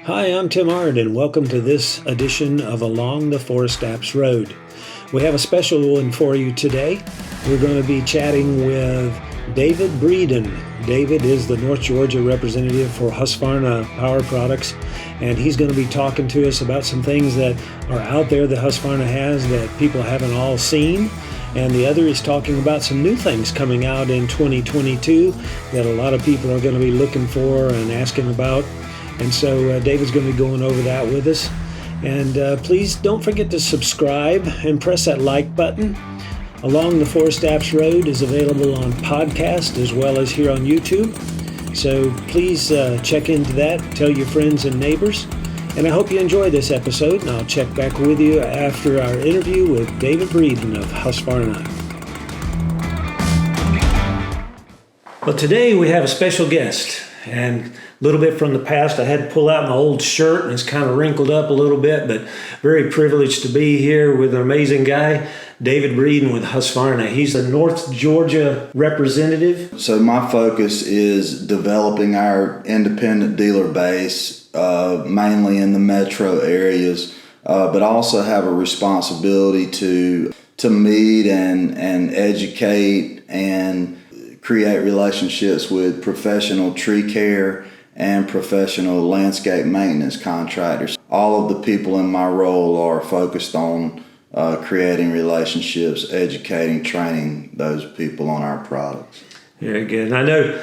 Hi, I'm Tim Ard, and welcome to this edition of Along the Forest Apps Road. We have a special one for you today. We're going to be chatting with David Breeden. David is the North Georgia representative for Husqvarna Power Products, and he's going to be talking to us about some things that are out there that Husqvarna has that people haven't all seen. And the other is talking about some new things coming out in 2022 that a lot of people are going to be looking for and asking about. And so David's going to be going over that with us. And please don't forget to subscribe and press that like button. Along the Forest Apps Road is available on podcast as well as here on YouTube. So please check into that, tell your friends and neighbors. And I hope you enjoy this episode, and I'll check back with you after our interview with David Breeden of Husqvarna. Well, today we have a special guest, and a little bit from the past, I had to pull out my old shirt and it's kind of wrinkled up a little bit, but very privileged to be here with an amazing guy, David Breeden with Husqvarna. He's the North Georgia representative. So my focus is developing our independent dealer base, mainly in the metro areas, but also have a responsibility to meet and educate and create relationships with professional tree care and professional landscape maintenance contractors. All of the people in my role are focused on creating relationships, educating, training those people on our products. Very good. And I know,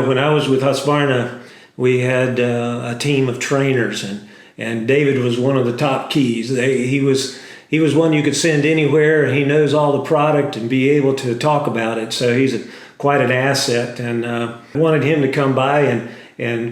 when I was with Husqvarna, we had a team of trainers, and David was one of the top keys. He was one you could send anywhere. He knows all the product and be able to talk about it. So he's quite an asset, and I wanted him to come by and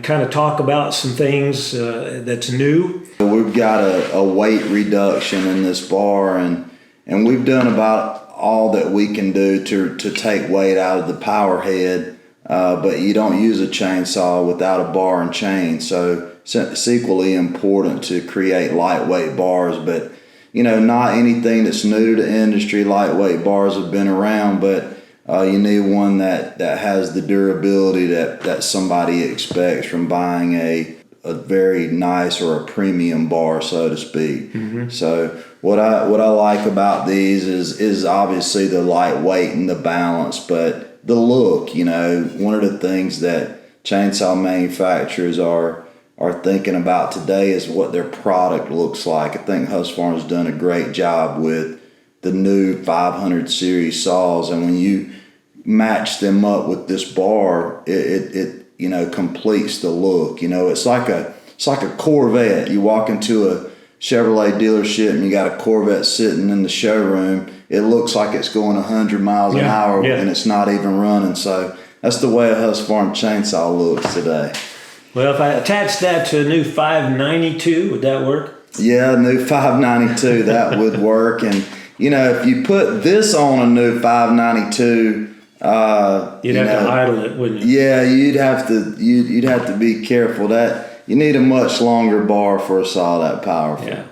kind of talk about some things that's new. We've got a weight reduction in this bar, and we've done about all that we can do to take weight out of the power head, but you don't use a chainsaw without a bar and chain. So it's equally important to create lightweight bars, but not anything that's new to the industry. Lightweight bars have been around, but you need one that has the durability that somebody expects from buying a very nice or a premium bar, so to speak. Mm-hmm. So what I like about these is obviously the lightweight and the balance, but the look. One of the things that chainsaw manufacturers are thinking about today is what their product looks like. I think Husqvarna's done a great job with the new 500 series saws, and when you match them up with this bar, it completes the look. It's like a Corvette. You walk into a Chevrolet dealership and you got a Corvette sitting in the showroom. It looks like it's going 100 miles an hour, and it's not even running. So that's the way a Husqvarna chainsaw looks today. Well, if I attach that to a new 592, would that work? Yeah, new 592, that would work. And if you put this on a new 592, you'd have to idle it, wouldn't you? Yeah, you'd have to be careful. That you need a much longer bar for a saw that powerful. Yeah,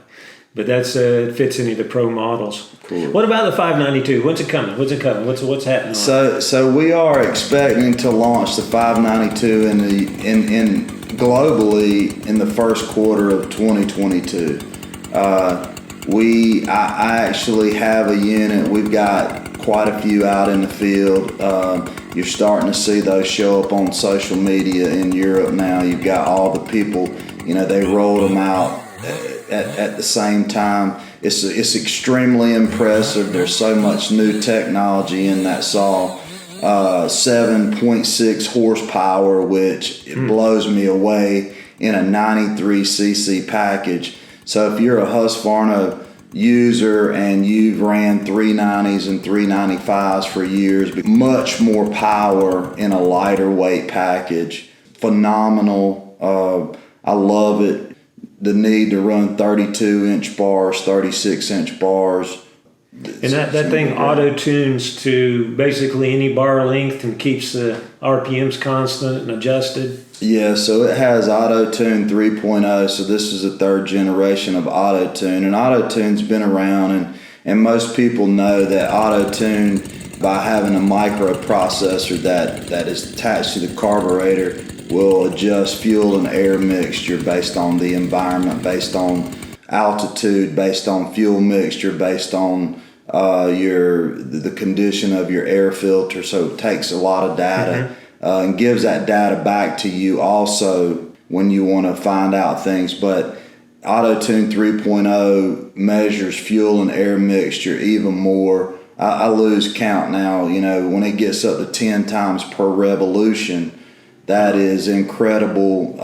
but that's it fits any of the pro models. Cool. What about the 592? When's it coming? What's happening? So we are expecting to launch the 592 in globally in the first quarter of 2022. I actually have a unit. We've got quite a few out in the field. You're starting to see those show up on social media in Europe now. You've got all the people, they rolled them out at the same time. It's extremely impressive. There's so much new technology in that saw. 7.6 horsepower, which it blows me away in a 93cc package. So if you're a Husqvarna user and you've ran 390s and 395s for years, but much more power in a lighter weight package. Phenomenal. I love it. The need to run 32-inch bars, 36-inch bars. And that thing auto-tunes to basically any bar length and keeps the RPMs constant and adjusted? Yeah, so it has AutoTune 3.0, so this is the third generation of AutoTune. And AutoTune's been around, and most people know that AutoTune by having a microprocessor that is attached to the carburetor, will adjust fuel and air mixture based on the environment, based on altitude, based on fuel mixture, based on the condition of your air filter. So it takes a lot of data and gives that data back to you also when you want to find out things. But AutoTune 3.0 measures fuel and air mixture even more. I lose count now, when it gets up to 10 times per revolution. That is incredible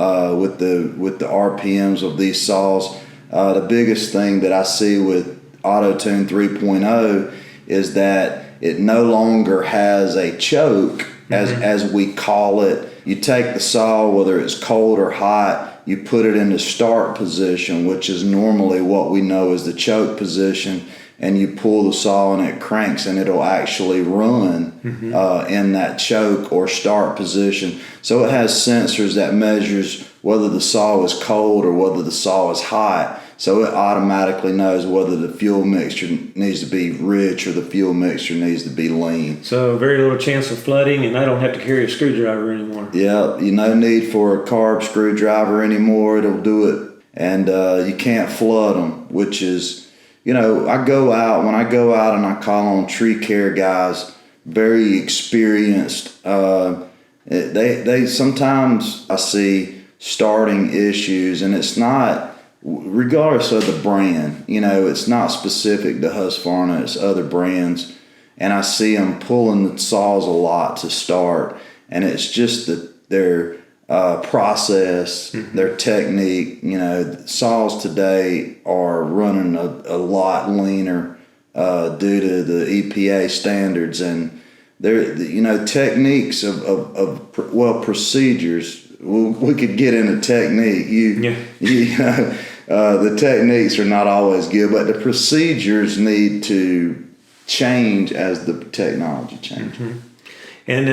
with the RPMs of these saws. The biggest thing that I see with AutoTune 3.0 is that it no longer has a choke, as we call it. You take the saw, whether it's cold or hot, you put it in the start position, which is normally what we know as the choke position, and you pull the saw and it cranks, and it'll actually run in that choke or start position. So it has sensors that measures whether the saw is cold or whether the saw is hot. So it automatically knows whether the fuel mixture needs to be rich or the fuel mixture needs to be lean. So very little chance of flooding, and I don't have to carry a screwdriver anymore. Yeah, no need for a carb screwdriver anymore. It'll do it. And you can't flood them, which is, when I go out and I call on tree care guys, very experienced, they sometimes I see starting issues, and it's not, regardless of the brand, it's not specific to Husqvarna, it's other brands. And I see them pulling the saws a lot to start, and it's just their process, their technique. Saws today are running a lot leaner due to the EPA standards, and they're, techniques of procedures. We could get into technique. The techniques are not always good, but the procedures need to change as the technology changes. And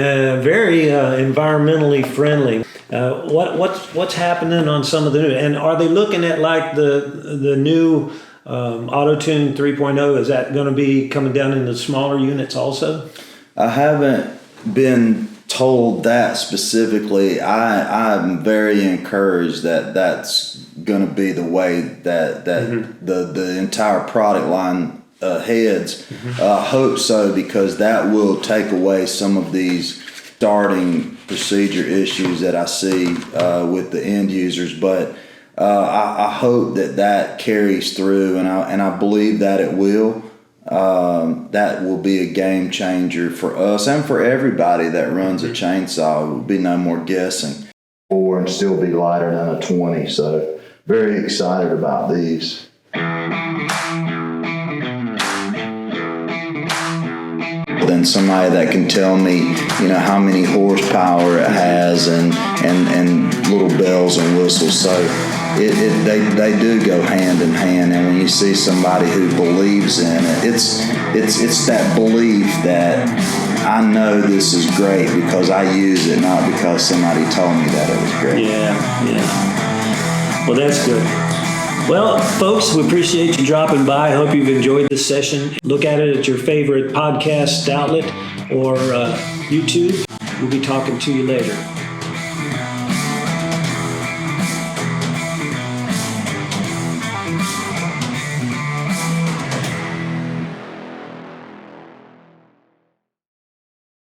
very environmentally friendly. What's happening on some of the new? And are they looking at like the new AutoTune 3.0? Is that going to be coming down into smaller units also? I haven't been told that specifically. I'm very encouraged that that's going to be the way that the entire product line heads. Hope so, because that will take away some of these starting procedure issues that I see with the end users. But I hope that carries through, and I believe that it will. That will be a game changer for us and for everybody that runs a chainsaw. It will be no more guessing. And still be lighter than a 20. So very excited about these. Than somebody that can tell me, how many horsepower it has and little bells and whistles. So they do go hand in hand. And when you see somebody who believes in it, it's that belief that I know this is great because I use it, not because somebody told me that it was great. Yeah. Well, that's good. Well, folks, we appreciate you dropping by. I hope you've enjoyed this session. Look at it at your favorite podcast outlet or YouTube. We'll be talking to you later.